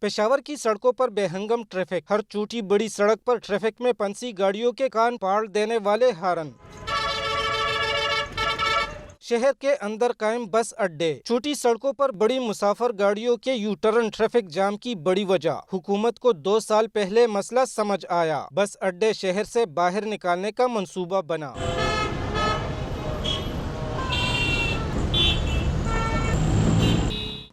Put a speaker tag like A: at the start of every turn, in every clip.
A: पेशावर की सड़कों पर बेहंगम ट्रैफिक, हर छोटी बड़ी सड़क पर ट्रैफिक में फंसी गाड़ियों के कान फाड़ देने वाले हारन। शहर के अंदर कायम बस अड्डे, छोटी सड़कों पर बड़ी मुसाफर गाड़ियों के यू टर्न ट्रैफिक जाम की बड़ी वजह। हुकूमत को 2 साल पहले मसला समझ आया, बस अड्डे शहर से बाहर निकालने का मंसूबा बना।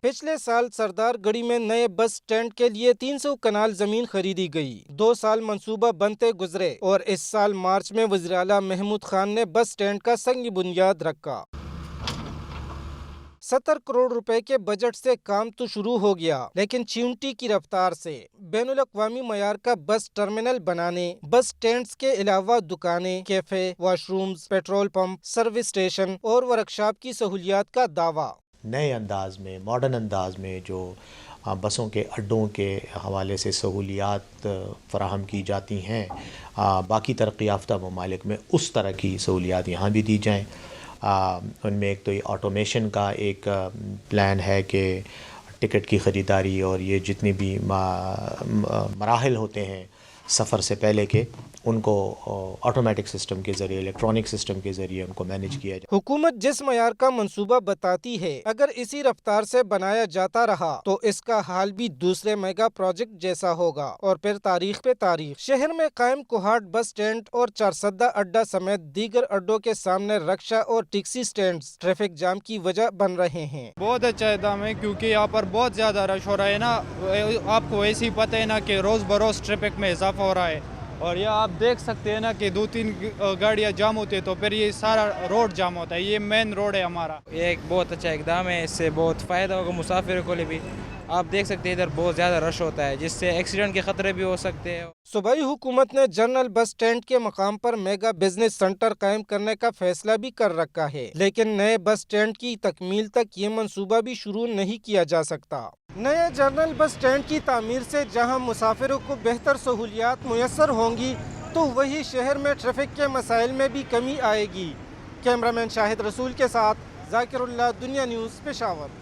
A: पिछले साल सरदार गढ़ी में नए बस स्टैंड के लिए 300 कनाल जमीन खरीदी गई। 2 साल मंसूबा बनते गुजरे और इस साल मार्च में वज़ीर आला महमूद खान ने बस स्टैंड का संग बुनियाद रखा। 70 करोड़ रुपए के बजट से काम तो शुरू हो गया, लेकिन चींटी की रफ्तार से। बैनुल अक़वामी मयार का बस टर्मिनल बनाने, बस स्टैंड्स के अलावा दुकानें, cafe, washrooms, petrol pump, service station और वर्कशॉप की सहूलियात का दावा।
B: नए अंदाज में, मॉडर्न अंदाज में जो बसों के अड्डों के हवाले से सहूलियात फ़राहम की जाती हैं, बाकी तरक्की याफ्ता ममालिक में उस तरह की सहूलियात यहाँ भी दी जाएँ। उनमें एक तो ये ऑटोमेशन का एक प्लान है कि टिकट की ख़रीदारी और ये जितने भी मराहिल होते हैं सफ़र से पहले के, उनको ऑटोमेटिक सिस्टम के ज़रिए, इलेक्ट्रॉनिक सिस्टम के ज़रिए उनको मैनेज किया जाए।
A: हुकूमत जिस मयार का मंसूबा बताती है, अगर इसी रफ्तार से बनाया जाता रहा तो इसका हाल भी दूसरे मेगा प्रोजेक्ट जैसा होगा और फिर तारीख पे तारीख। शहर में कायम कोहाट बस स्टैंड और चारसद्दा अड्डा समेत दीगर अड्डों के सामने रक्षा और टैक्सी स्टैंड ट्रैफिक जाम की वजह बन रहे हैं।
C: बहुत अच्छा दाम है क्योंकि यहाँ पर बहुत ज्यादा रश हो रहा है ना, आपको वैसे ही पता है ना कि रोज बरोज ट्रैफिक में इजाफा हो रहा है। और ये आप देख सकते हैं ना कि 2-3 गाड़ियाँ जाम होती है तो फिर ये सारा रोड जाम होता है। ये मेन रोड है हमारा।
D: ये एक बहुत अच्छा इकदाम है, इससे बहुत फ़ायदा होगा मुसाफिरों को भी। आप देख सकते हैं इधर बहुत ज़्यादा रश होता है जिससे एक्सीडेंट के खतरे भी हो सकते हैं।
A: सूबाई हुकूमत ने जनरल बस स्टैंड के मकाम पर मेगा बिजनेस सेंटर कायम करने का फैसला भी कर रखा है, लेकिन नए बस स्टैंड की तकमील तक ये मंसूबा भी शुरू नहीं किया जा सकता। नए जनरल बस स्टैंड की तामीर से जहां मुसाफिरों को बेहतर सहूलियात मुयस्सर होंगी, तो वही शहर में ट्रैफिक के मसाइल में भी कमी आएगी। कैमरामैन शाहिद रसूल के साथ जाकिरुल्लाह, दुनिया न्यूज़, पेशावर।